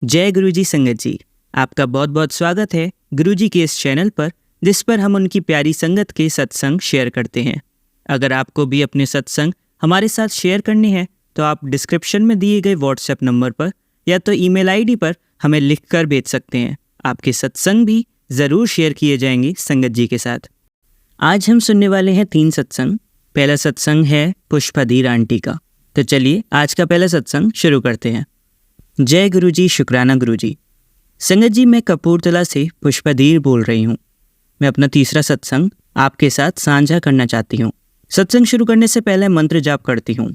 जय गुरुजी संगत जी, आपका बहुत बहुत स्वागत है गुरुजी के इस चैनल पर, जिस पर हम उनकी प्यारी संगत के सत्संग शेयर करते हैं। अगर आपको भी अपने सत्संग हमारे साथ शेयर करने हैं तो आप डिस्क्रिप्शन में दिए गए व्हाट्सएप नंबर पर या तो ईमेल आईडी पर हमें लिखकर भेज सकते हैं। आपके सत्संग भी ज़रूर शेयर किए जाएंगे संगत जी के साथ। आज हम सुनने वाले हैं 3 सत्संग। पहला सत्संग है पुष्पाधीर आंटी का। तो चलिए आज का पहला सत्संग शुरू करते हैं। जय गुरुजी, शुक्राना गुरुजी। संगत जी, मैं कपूरथला से पुष्पाधीर बोल रही हूँ। मैं अपना तीसरा सत्संग आपके साथ साझा करना चाहती हूँ। सत्संग शुरू करने से पहले मंत्र जाप करती हूँ।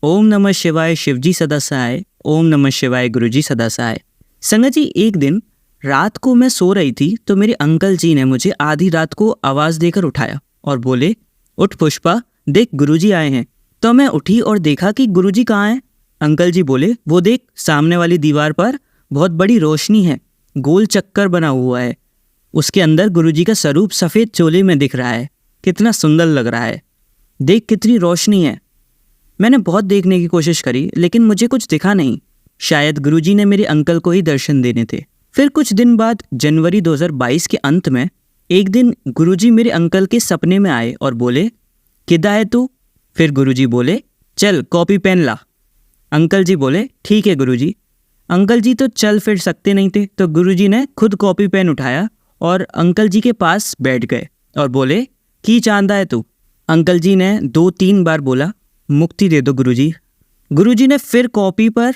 ओम नमः शिवाय शिवजी सदा सहाय, ओम नमः शिवाय गुरुजी सदा सहाय। संगत जी, एक दिन रात को मैं सो रही थी तो मेरे अंकल जी ने मुझे आधी रात को आवाज़ देकर उठाया और बोले, उठ पुष्पा, देख गुरुजी आए हैं। तो मैं उठी और देखा कि गुरुजी कहाँ हैं। अंकल जी बोले, वो देख सामने वाली दीवार पर बहुत बड़ी रोशनी है, गोल चक्कर बना हुआ है, उसके अंदर गुरुजी का स्वरूप सफ़ेद चोले में दिख रहा है। कितना सुंदर लग रहा है, देख कितनी रोशनी है। मैंने बहुत देखने की कोशिश करी लेकिन मुझे कुछ दिखा नहीं। शायद गुरुजी ने मेरे अंकल को ही दर्शन देने थे। फिर कुछ दिन बाद जनवरी 2022 के अंत में एक दिन गुरुजी मेरे अंकल के सपने में आए और बोले, किदा है तू? फिर गुरुजी बोले, चल कॉपी पेन ला। अंकल जी बोले, ठीक है गुरुजी। अंकल जी तो चल फिर सकते नहीं थे, तो गुरुजी ने खुद कॉपी पेन उठाया और अंकल जी के पास बैठ गए और बोले, की चांदा है तू? अंकल जी ने 2-3 बार बोला, मुक्ति दे दो गुरुजी। गुरुजी ने फिर कॉपी पर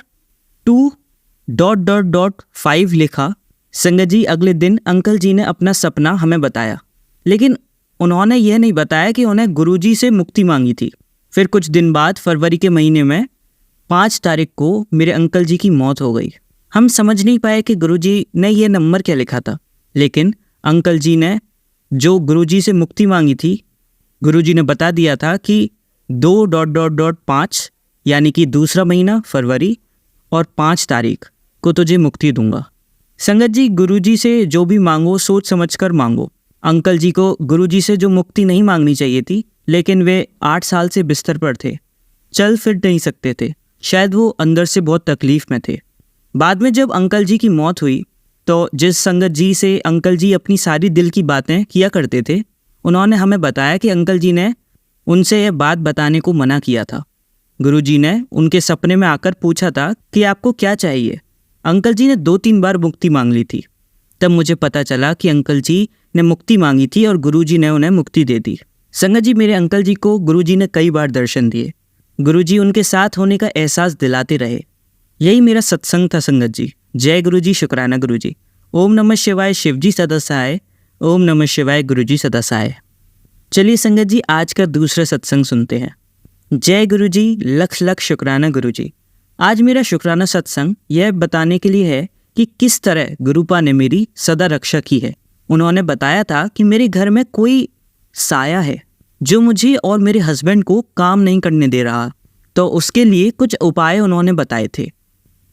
2.5 लिखा। संगत जी, अगले दिन अंकल जी ने अपना सपना हमें बताया, लेकिन उन्होंने यह नहीं बताया कि उन्हें गुरुजी से मुक्ति मांगी थी। फिर कुछ दिन बाद फरवरी के महीने में 5 तारीख को मेरे अंकल जी की मौत हो गई। हम समझ नहीं पाए कि गुरुजी ने यह नंबर क्या लिखा था, लेकिन अंकल जी ने जो गुरुजी से मुक्ति मांगी थी, गुरुजी ने बता दिया था कि 2.5 यानी कि दूसरा महीना फरवरी और 5 तारीख को तुझे मुक्ति दूंगा। संगत जी, गुरुजी से जो भी मांगो सोच समझकर मांगो। अंकल जी को गुरुजी से जो मुक्ति नहीं मांगनी चाहिए थी, लेकिन वे 8 साल से बिस्तर पर थे, चल फिर नहीं सकते थे। शायद वो अंदर से बहुत तकलीफ़ में थे। बाद में जब अंकल जी की मौत हुई तो जिस संगत जी से अंकल जी अपनी सारी दिल की बातें किया करते थे, उन्होंने हमें बताया कि अंकल जी ने उनसे यह बात बताने को मना किया था। गुरुजी ने उनके सपने में आकर पूछा था कि आपको क्या चाहिए। अंकल जी ने 2-3 बार मुक्ति मांग ली थी। तब मुझे पता चला कि अंकल जी ने मुक्ति मांगी थी और गुरुजी ने उन्हें मुक्ति दे दी। संगत जी, मेरे अंकल जी को गुरुजी ने कई बार दर्शन दिए। गुरुजी उनके साथ होने का एहसास दिलाते रहे। यही मेरा सत्संग था संगत जी। जय गुरुजी, शुक्राना गुरुजी। ओम नमः शिवाय शिवजी सदा सहाय, ओम नमः शिवाय गुरुजी सदा सहाय। चलिए संगत जी, आज का दूसरा सत्संग सुनते हैं। जय गुरुजी, लख लख शुक्राना गुरुजी। आज मेरा शुक्राना सत्संग यह बताने के लिए है कि किस तरह गुरुपा ने मेरी सदा रक्षा की है। उन्होंने बताया था कि मेरे घर में कोई साया है जो मुझे और मेरे हस्बैंड को काम नहीं करने दे रहा, तो उसके लिए कुछ उपाय उन्होंने बताए थे।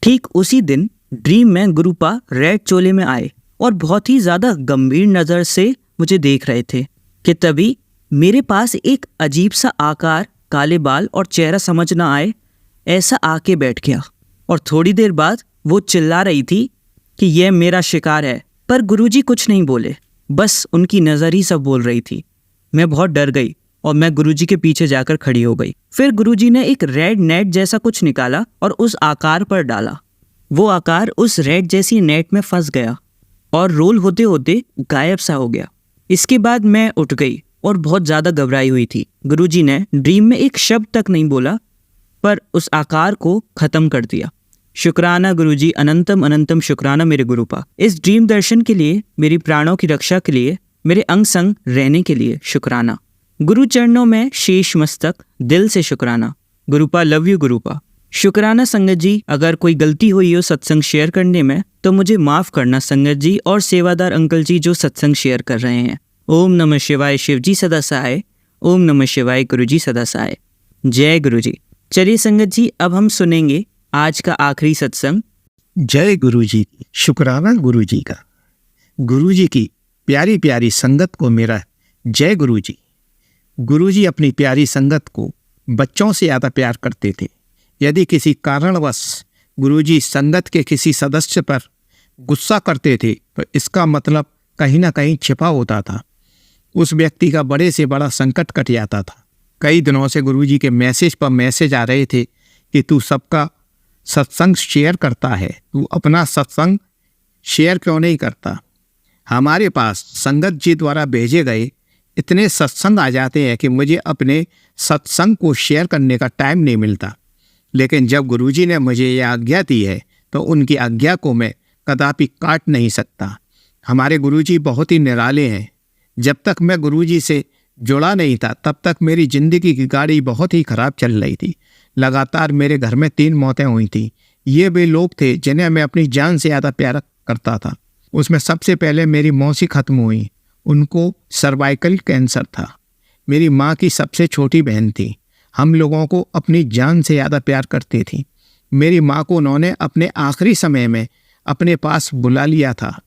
ठीक उसी दिन ड्रीम में गुरुपा रेड चोले में आए और बहुत ही ज़्यादा गंभीर नज़र से मुझे देख रहे थे कि तभी मेरे पास एक अजीब सा आकार, काले बाल और चेहरा समझ ना आए ऐसा आके बैठ गया। और थोड़ी देर बाद वो चिल्ला रही थी कि यह मेरा शिकार है, पर गुरुजी कुछ नहीं बोले, बस उनकी नज़र ही सब बोल रही थी। मैं बहुत डर गई और मैं गुरुजी के पीछे जाकर खड़ी हो गई। फिर गुरुजी ने एक रेड नेट जैसा कुछ निकाला और उस आकार पर डाला। वो आकार उस रेड जैसी नेट में फंस गया और रोल होते होते गायब सा हो गया। इसके बाद मैं उठ गई और बहुत ज़्यादा घबराई हुई थी। गुरुजी ने ड्रीम में एक शब्द तक नहीं बोला, पर उस आकार को ख़त्म कर दिया। शुक्राना गुरुजी, अनंतम अनंतम शुक्राना मेरे गुरुपा। इस ड्रीम दर्शन के लिए, मेरी प्राणों की रक्षा के लिए, मेरे अंग संग रहने के लिए शुक्राना। गुरु चरणों में शेष मस्तक, दिल से शुक्राना। गुरुपा, लव यू गुरुपा। शुक्राना संगत जी, अगर कोई गलती हुई हो सत्संग शेयर करने में तो मुझे माफ़ करना संगत जी और सेवादार अंकल जी जो सत्संग शेयर कर रहे हैं। ओम नमः शिवाय शिवजी सदा सहाय, ओम नमः शिवाय गुरुजी सदा सहाय। जय गुरुजी। चलिए संगत जी, अब हम सुनेंगे आज का आखिरी सत्संग। जय गुरुजी, शुक्राना गुरुजी का। गुरुजी की प्यारी प्यारी संगत को मेरा जय गुरुजी। गुरुजी अपनी प्यारी संगत को बच्चों से ज़्यादा प्यार करते थे। यदि किसी कारणवश गुरुजी संगत के किसी सदस्य पर गुस्सा करते थे तो इसका मतलब कहीं ना कहीं छिपा होता था। उस व्यक्ति का बड़े से बड़ा संकट कट जाता था। कई दिनों से गुरुजी के मैसेज पर मैसेज आ रहे थे कि तू सबका सत्संग शेयर करता है, तू अपना सत्संग शेयर क्यों नहीं करता। हमारे पास संगत जी द्वारा भेजे गए इतने सत्संग आ जाते हैं कि मुझे अपने सत्संग को शेयर करने का टाइम नहीं मिलता। लेकिन जब गुरुजी ने मुझे ये आज्ञा दी है तो उनकी आज्ञा को मैं कदापि काट नहीं सकता। हमारे गुरुजी बहुत ही निराले हैं। जब तक मैं गुरुजी से जुड़ा नहीं था तब तक मेरी ज़िंदगी की गाड़ी बहुत ही खराब चल रही थी। लगातार मेरे घर में 3 मौतें हुई थी। ये वे लोग थे जिन्हें मैं अपनी जान से ज़्यादा प्यार करता था। उसमें सबसे पहले मेरी मौसी खत्म हुई। उनको सर्वाइकल कैंसर था। मेरी माँ की सबसे छोटी बहन थी। हम लोगों को अपनी जान से ज़्यादा प्यार करती थी। मेरी माँ को उन्होंने अपने आखिरी समय में अपने पास बुला लिया था।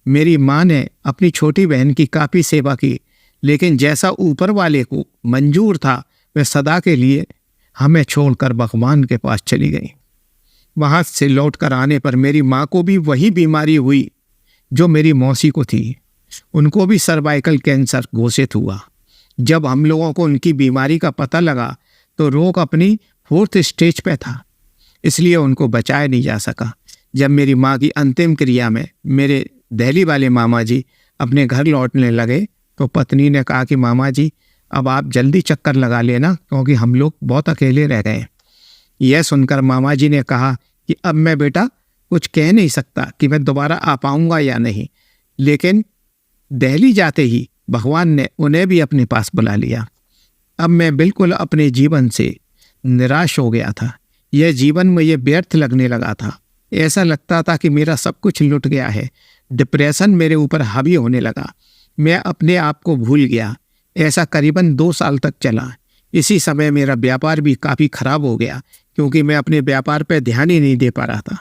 मेरी माँ ने अपनी छोटी बहन की काफ़ी सेवा की, लेकिन जैसा ऊपर वाले को मंजूर था वह सदा के लिए हमें छोड़कर भगवान के पास चली गई। वहाँ से लौटकर आने पर मेरी माँ को भी वही बीमारी हुई जो मेरी मौसी को थी। उनको भी सर्वाइकल कैंसर घोषित हुआ। जब हम लोगों को उनकी बीमारी का पता लगा तो रोग अपनी 4th स्टेज पे था, इसलिए उनको बचाया नहीं जा सका। जब मेरी माँ की अंतिम क्रिया में मेरे दिल्ली वाले मामा जी अपने घर लौटने लगे तो पत्नी ने कहा कि मामा जी अब आप जल्दी चक्कर लगा लेना, क्योंकि हम लोग बहुत अकेले रह गए। यह सुनकर मामा जी ने कहा कि अब मैं बेटा कुछ कह नहीं सकता कि मैं दोबारा आ पाऊँगा या नहीं। लेकिन दिल्ली जाते ही भगवान ने उन्हें भी अपने पास बुला लिया। अब मैं बिल्कुल अपने जीवन से निराश हो गया था। यह जीवन मुझे व्यर्थ लगने लगा था। ऐसा लगता था कि मेरा सब कुछ लुट गया है। डिप्रेशन मेरे ऊपर हावी होने लगा। मैं अपने आप को भूल गया। ऐसा करीबन 2 साल तक चला। इसी समय मेरा व्यापार भी काफ़ी खराब हो गया, क्योंकि मैं अपने व्यापार पर ध्यान ही नहीं दे पा रहा था।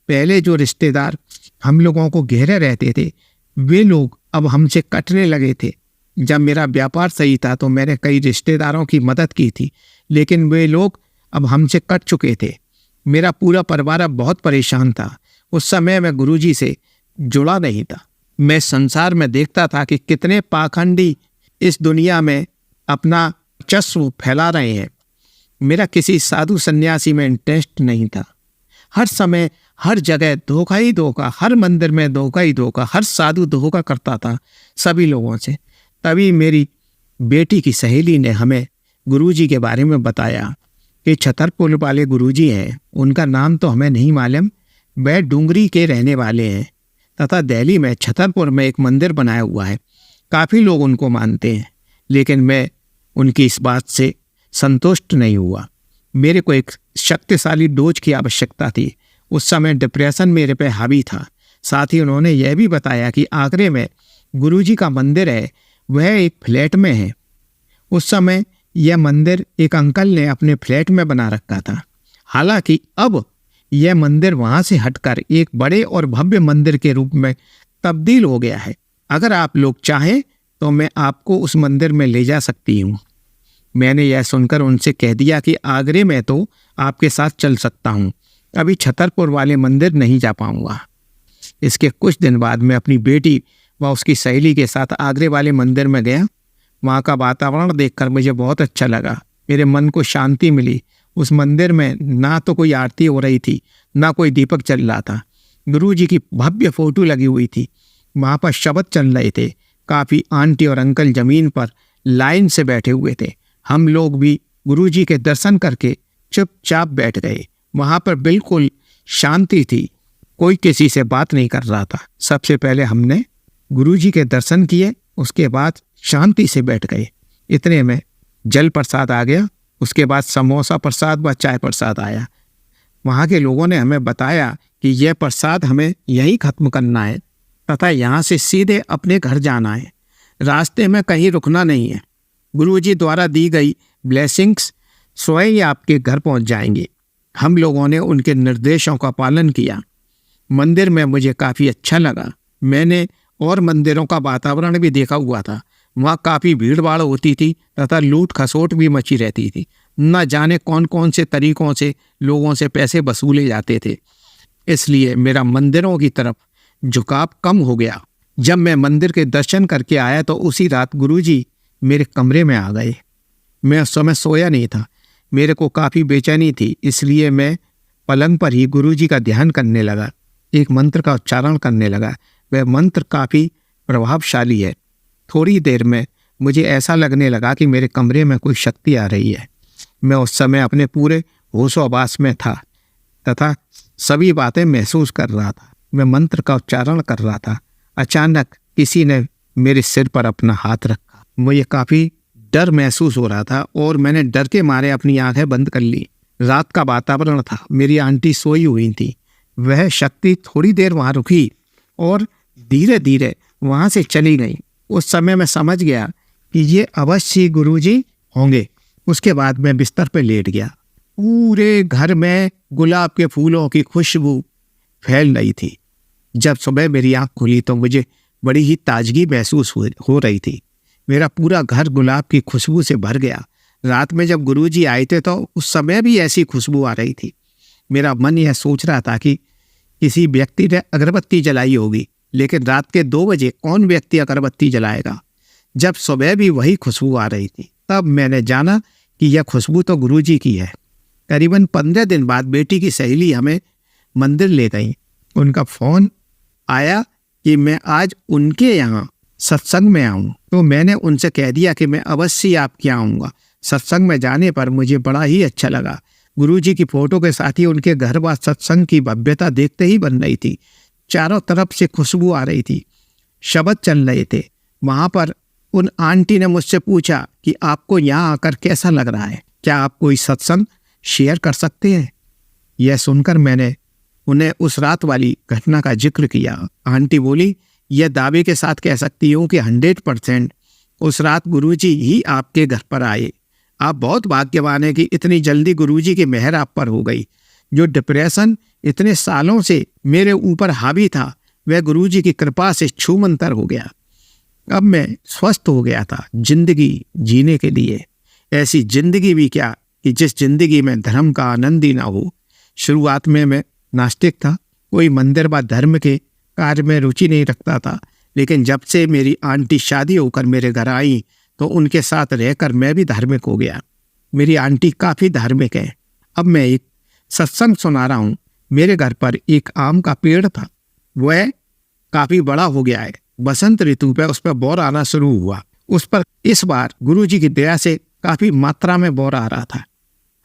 पहले जो रिश्तेदार हम लोगों को घेरे रहते थे वे लोग अब हमसे कटने लगे थे। जब मेरा व्यापार सही था तो मैंने कई रिश्तेदारों की मदद की थी, लेकिन वे लोग अब हमसे कट चुके थे। मेरा पूरा परिवार अब बहुत परेशान था। उस समय मैं गुरुजी से जुड़ा नहीं था। मैं संसार में देखता था कि कितने पाखंडी इस दुनिया में अपना वर्चस्व फैला रहे हैं। मेरा किसी साधु सन्यासी में इंटरेस्ट नहीं था। हर समय हर जगह धोखा ही धोखा, हर मंदिर में धोखा ही धोखा, हर साधु धोखा करता था सभी लोगों से। तभी मेरी बेटी की सहेली ने हमें गुरुजी के बारे में बताया कि छतरपुर वाले गुरुजी हैं। उनका नाम तो हमें नहीं मालूम, वह डूंगरी के रहने वाले हैं तथा दिल्ली में छतरपुर में एक मंदिर बनाया हुआ है। काफ़ी लोग उनको मानते हैं, लेकिन मैं उनकी इस बात से संतुष्ट नहीं हुआ। मेरे को एक शक्तिशाली डोज की आवश्यकता थी। उस समय डिप्रेशन मेरे पे हावी था। साथ ही उन्होंने यह भी बताया कि आगरे में गुरुजी का मंदिर है, वह एक फ्लैट में है। उस समय यह मंदिर एक अंकल ने अपने फ्लैट में बना रखा था। हालांकि अब यह मंदिर वहाँ से हटकर एक बड़े और भव्य मंदिर के रूप में तब्दील हो गया है। अगर आप लोग चाहें तो मैं आपको उस मंदिर में ले जा सकती हूँ। मैंने यह सुनकर उनसे कह दिया कि आगरे में तो आपके साथ चल सकता हूँ, अभी छतरपुर वाले मंदिर नहीं जा पाऊँगा। इसके कुछ दिन बाद मैं अपनी बेटी व उसकी सहेली के साथ आगरे वाले मंदिर में गया। वहाँ का वातावरण देखकर मुझे बहुत अच्छा लगा। मेरे मन को शांति मिली। उस मंदिर में ना तो कोई आरती हो रही थी, ना कोई दीपक चल रहा था। गुरुजी की भव्य फोटो लगी हुई थी। वहाँ पर शब्द चल रहे थे। काफ़ी आंटी और अंकल जमीन पर लाइन से बैठे हुए थे। हम लोग भी गुरुजी के दर्शन करके चुपचाप बैठ गए। वहाँ पर बिल्कुल शांति थी। कोई किसी से बात नहीं कर रहा था। सबसे पहले हमने गुरुजी के दर्शन किए, उसके बाद शांति से बैठ गए। इतने में जल प्रसाद आ गया। उसके बाद समोसा प्रसाद व चाय प्रसाद आया। वहाँ के लोगों ने हमें बताया कि यह प्रसाद हमें यहीं ख़त्म करना है तथा यहाँ से सीधे अपने घर जाना है। रास्ते में कहीं रुकना नहीं है। गुरुजी द्वारा दी गई ब्लेसिंग्स स्वयं ही आपके घर पहुँच जाएंगे। हम लोगों ने उनके निर्देशों का पालन किया। मंदिर में मुझे काफ़ी अच्छा लगा। मैंने और मंदिरों का वातावरण भी देखा हुआ था। वहाँ काफ़ी भीड़ भाड़ होती थी तथा लूट खसोट भी मची रहती थी। न जाने कौन कौन से तरीकों से लोगों से पैसे वसूले जाते थे। इसलिए मेरा मंदिरों की तरफ झुकाव कम हो गया। जब मैं मंदिर के दर्शन करके आया तो उसी रात गुरुजी मेरे कमरे में आ गए। मैं उस समय सोया नहीं था, मेरे को काफ़ी बेचैनी थी, इसलिए मैं पलंग पर ही गुरुजी का ध्यान करने लगा। एक मंत्र का उच्चारण करने लगा। वह मंत्र काफ़ी प्रभावशाली है। थोड़ी देर में मुझे ऐसा लगने लगा कि मेरे कमरे में कोई शक्ति आ रही है। मैं उस समय अपने पूरे होशो-हवास में था तथा सभी बातें महसूस कर रहा था। मैं मंत्र का उच्चारण कर रहा था। अचानक किसी ने मेरे सिर पर अपना हाथ रखा। मुझे काफ़ी डर महसूस हो रहा था और मैंने डर के मारे अपनी आंखें बंद कर ली। रात का वातावरण था, मेरी आंटी सोई हुई थी। वह शक्ति थोड़ी देर वहाँ रुकी और धीरे धीरे वहाँ से चली गई। उस समय मैं समझ गया कि ये अवश्य गुरुजी होंगे। उसके बाद मैं बिस्तर पर लेट गया। पूरे घर में गुलाब के फूलों की खुशबू फैल रही थी। जब सुबह मेरी आँख खुली तो मुझे बड़ी ही ताजगी महसूस हो रही थी। मेरा पूरा घर गुलाब की खुशबू से भर गया। रात में जब गुरुजी आए थे तो उस समय भी ऐसी खुशबू आ रही थी। मेरा मन यह सोच रहा था कि किसी व्यक्ति ने अगरबत्ती जलाई होगी, लेकिन रात के 2 बजे कौन व्यक्ति अगरबत्ती जलाएगा। जब सुबह भी वही खुशबू आ रही थी, तब मैंने जाना कि यह खुशबू तो गुरुजी की है। करीबन 15 दिन बाद बेटी की सहेली हमें मंदिर ले गई। उनका फ़ोन आया कि मैं आज उनके यहाँ सत्संग में आऊँ, तो मैंने उनसे कह दिया कि मैं अवश्य आपके यहाँ आऊँगा। सत्संग में जाने पर मुझे बड़ा ही अच्छा लगा। गुरुजी की फ़ोटो के साथ ही उनके घर व सत्संग की भव्यता देखते ही बन रही थी। चारों तरफ से खुशबू आ रही थी, शब्द चल रहे थे। वहाँ पर उन आंटी ने मुझसे पूछा कि आपको यहाँ आकर कैसा लग रहा है, क्या आप कोई सत्संग शेयर कर सकते हैं। यह सुनकर मैंने उन्हें उस रात वाली घटना का जिक्र किया। आंटी बोली, यह दावे के साथ कह सकती हूँ कि 100% उस रात गुरुजी ही आपके घर पर आए। आप बहुत भाग्यवान हैं कि इतनी जल्दी गुरुजी की मेहर आप पर हो गई। जो डिप्रेशन इतने सालों से मेरे ऊपर हावी था, वह गुरुजी की कृपा से छूमंतर हो गया। अब मैं स्वस्थ हो गया था जिंदगी जीने के लिए। ऐसी जिंदगी भी क्या कि जिस जिंदगी में धर्म का आनंद ही ना हो। शुरुआत में मैं नास्तिक था, कोई मंदिर व धर्म के कार्य में रुचि नहीं रखता था, लेकिन जब से मेरी आंटी शादी होकर मेरे घर आई तो उनके साथ रहकर मैं भी धार्मिक हो गया। मेरी आंटी काफ़ी धार्मिक है। अब मैं एक सत्संग सुना रहा हूँ। मेरे घर पर एक आम का पेड़ था, वह काफ़ी बड़ा हो गया है। बसंत ऋतु पर उस पर बौर आना शुरू हुआ। उस पर इस बार गुरुजी की दया से काफ़ी मात्रा में बौर आ रहा था।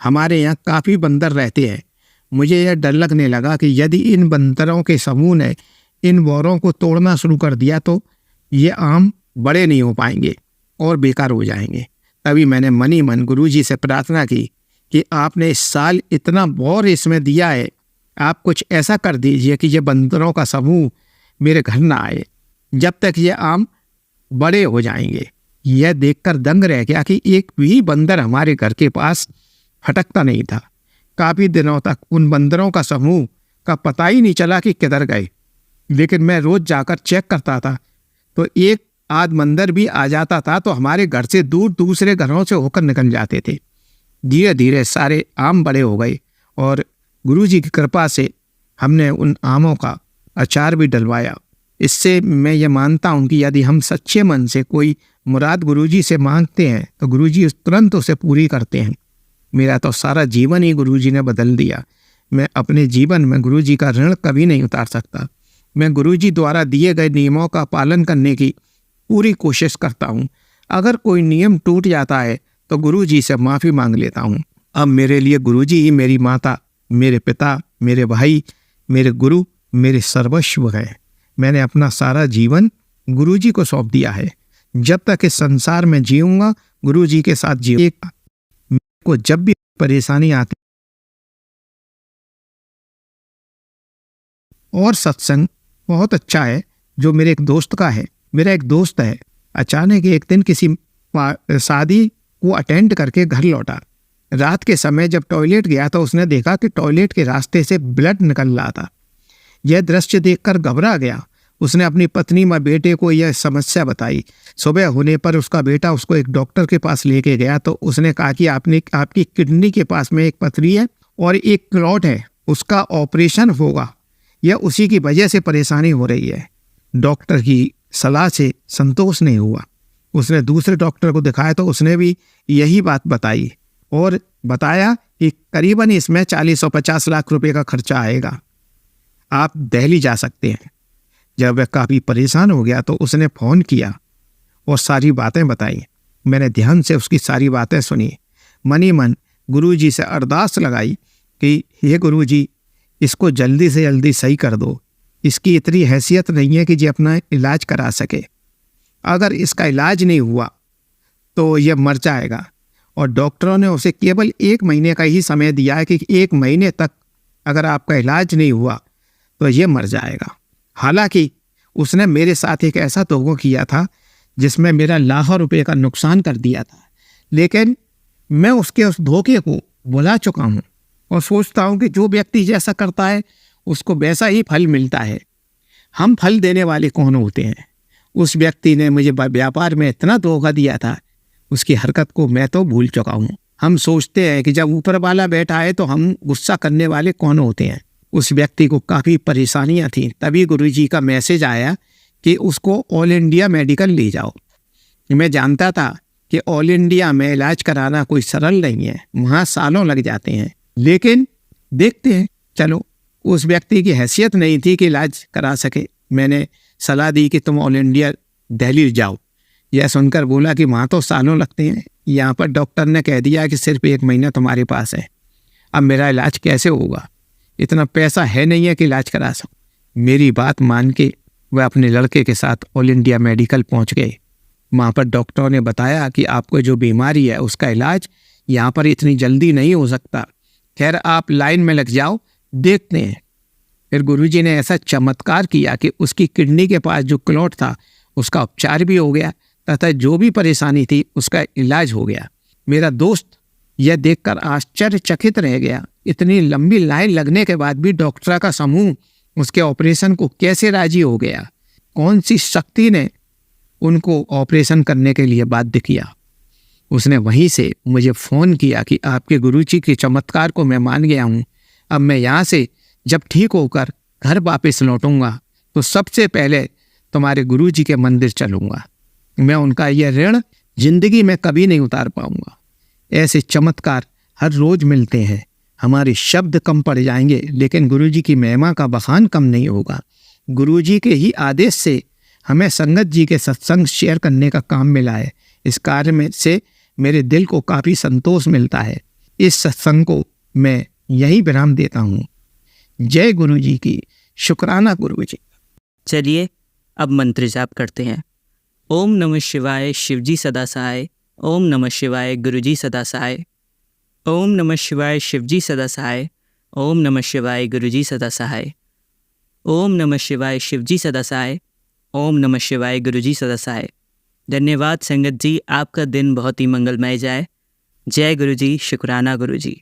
हमारे यहाँ काफ़ी बंदर रहते हैं। मुझे यह डर लगने लगा कि यदि इन बंदरों के समूह ने इन बौरों को तोड़ना शुरू कर दिया तो ये आम बड़े नहीं हो पाएंगे और बेकार हो जाएंगे। तभी मैंने मन ही मन गुरुजी से प्रार्थना की कि आपने इस साल इतना बौर इसमें दिया है, आप कुछ ऐसा कर दीजिए कि ये बंदरों का समूह मेरे घर ना आए जब तक ये आम बड़े हो जाएंगे। यह देखकर दंग रह गया कि एक भी बंदर हमारे घर के पास फटकता नहीं था। काफ़ी दिनों तक उन बंदरों का समूह का पता ही नहीं चला कि किधर गए, लेकिन मैं रोज़ जाकर चेक करता था तो एक आध बंदर भी आ जाता था तो हमारे घर से दूर दूसरे घरों से होकर निकल जाते थे। धीरे धीरे सारे आम बड़े हो गए और गुरुजी की कृपा से हमने उन आमों का अचार भी डलवाया। इससे मैं ये मानता हूँ कि यदि हम सच्चे मन से कोई मुराद गुरुजी से मांगते हैं तो गुरुजी तुरंत उसे पूरी करते हैं। मेरा तो सारा जीवन ही गुरुजी ने बदल दिया। मैं अपने जीवन में गुरुजी का ऋण कभी नहीं उतार सकता। मैं गुरुजी द्वारा दिए गए नियमों का पालन करने की पूरी कोशिश करता हूँ। अगर कोई नियम टूट जाता है तो गुरुजी से माफ़ी मांग लेता हूँ। अब मेरे लिए गुरुजी ही मेरी माता, मेरे पिता, मेरे भाई, मेरे गुरु, मेरे सर्वस्व हैं। मैंने अपना सारा जीवन गुरुजी को सौंप दिया है। जब तक इस संसार में जीऊँगा गुरुजी के साथ जीऊँगा। मेरे को जब भी परेशानी आती और सत्संग बहुत अच्छा है जो मेरे एक दोस्त का है। मेरा एक दोस्त है, अचानक एक दिन किसी शादी को अटेंड करके घर लौटा। रात के समय जब टॉयलेट गया तो उसने देखा कि टॉयलेट के रास्ते से ब्लड निकल रहा था। यह दृश्य देखकर घबरा गया उसने अपनी पत्नी व बेटे को यह समस्या बताई। सुबह होने पर उसका बेटा उसको एक डॉक्टर के पास लेके गया तो उसने कहा कि आपकी किडनी के पास में एक पथरी है और एक क्लॉट है, उसका ऑपरेशन होगा, यह उसी की वजह से परेशानी हो रही है। डॉक्टर की सलाह से संतोष नहीं हुआ। उसने दूसरे डॉक्टर को दिखाया तो उसने भी यही बात बताई और बताया कि करीबन इसमें 40 और 50 लाख रुपए का खर्चा आएगा, आप दिल्ली जा सकते हैं। जब वह काफ़ी परेशान हो गया तो उसने फ़ोन किया और सारी बातें बताई। मैंने ध्यान से उसकी सारी बातें सुनी। मनी मन गुरुजी से अरदास लगाई कि हे गुरुजी, इसको जल्दी से जल्दी सही कर दो। इसकी इतनी हैसियत नहीं है कि ये अपना इलाज करा सके। अगर इसका इलाज नहीं हुआ तो यह मर जाएगा और डॉक्टरों ने उसे केवल 1 महीने का ही समय दिया है कि 1 महीने तक अगर आपका इलाज नहीं हुआ तो ये मर जाएगा। हालांकि उसने मेरे साथ एक ऐसा धोखा किया था जिसमें मेरा लाखों रुपए का नुकसान कर दिया था, लेकिन मैं उसके उस धोखे को भुला चुका हूँ और सोचता हूँ कि जो व्यक्ति जैसा करता है उसको वैसा ही फल मिलता है। हम फल देने वाले कौन होते हैं? उस व्यक्ति ने मुझे व्यापार में इतना धोखा दिया था, उसकी हरकत को मैं तो भूल चुका हूँ। हम सोचते हैं कि जब ऊपर वाला बैठा है तो हम गुस्सा करने वाले कौन होते हैं। उस व्यक्ति को काफ़ी परेशानियां थीं, तभी गुरुजी का मैसेज आया कि उसको ऑल इंडिया मेडिकल ले जाओ। मैं जानता था कि ऑल इंडिया में इलाज कराना कोई सरल नहीं है, वहाँ सालों लग जाते हैं, लेकिन देखते हैं। चलो, उस व्यक्ति की हैसियत नहीं थी कि इलाज करा सके। मैंने सलाह दी कि तुम ऑल इंडिया दिल्ली जाओ। यह सुनकर बोला कि वहाँ तो सालों लगते हैं, यहाँ पर डॉक्टर ने कह दिया कि सिर्फ 1 महीना तुम्हारे पास है। अब मेरा इलाज कैसे होगा? इतना पैसा है नहीं है कि इलाज करा सकूं। मेरी बात मान के वह अपने लड़के के साथ ऑल इंडिया मेडिकल पहुंच गए। वहाँ पर डॉक्टरों ने बताया कि आपको जो बीमारी है उसका इलाज यहाँ पर इतनी जल्दी नहीं हो सकता। खैर, आप लाइन में लग जाओ, देखते हैं। फिर गुरुजी ने ऐसा चमत्कार किया कि उसकी किडनी के पास जो क्लॉट था उसका उपचार भी हो गया तथा जो भी परेशानी थी उसका इलाज हो गया। मेरा दोस्त यह देखकर आश्चर्यचकित रह गया। इतनी लंबी लाइन लगने के बाद भी डॉक्टर का समूह उसके ऑपरेशन को कैसे राजी हो गया? कौन सी शक्ति ने उनको ऑपरेशन करने के लिए बाध्य किया? उसने वहीं से मुझे फ़ोन किया कि आपके गुरुजी के चमत्कार को मैं मान गया हूँ। अब मैं यहाँ से जब ठीक होकर घर वापस लौटूंगा तो सबसे पहले तुम्हारे गुरुजी के मंदिर चलूँगा। मैं उनका यह ऋण जिंदगी में कभी नहीं उतार पाऊँगा। ऐसे चमत्कार हर रोज़ मिलते हैं। हमारे शब्द कम पड़ जाएंगे लेकिन गुरुजी की महिमा का बखान कम नहीं होगा। गुरुजी के ही आदेश से हमें संगत जी के सत्संग शेयर करने का काम मिला है। इस कार्य में से मेरे दिल को काफ़ी संतोष मिलता है। इस सत्संग को मैं यही विराम देता हूँ। जय गुरुजी की। शुक्राना गुरुजी। चलिए अब मंत्र जाप करते हैं। ओम नमः शिवाय शिवजी सदा सहाय। ओम नमः शिवाय गुरुजी सदा सहाय। ओम नमः शिवाय शिवजी सदा सहाय। ओम नमः शिवाय गुरुजी सदा सहाय। ओम नमः शिवाय शिवजी सदा सहाय। ओम नमः शिवाय गुरुजी सदा सहाय। धन्यवाद संगत जी, आपका दिन बहुत ही मंगलमय जाए। जय गुरुजी। शुक्राना गुरुजी।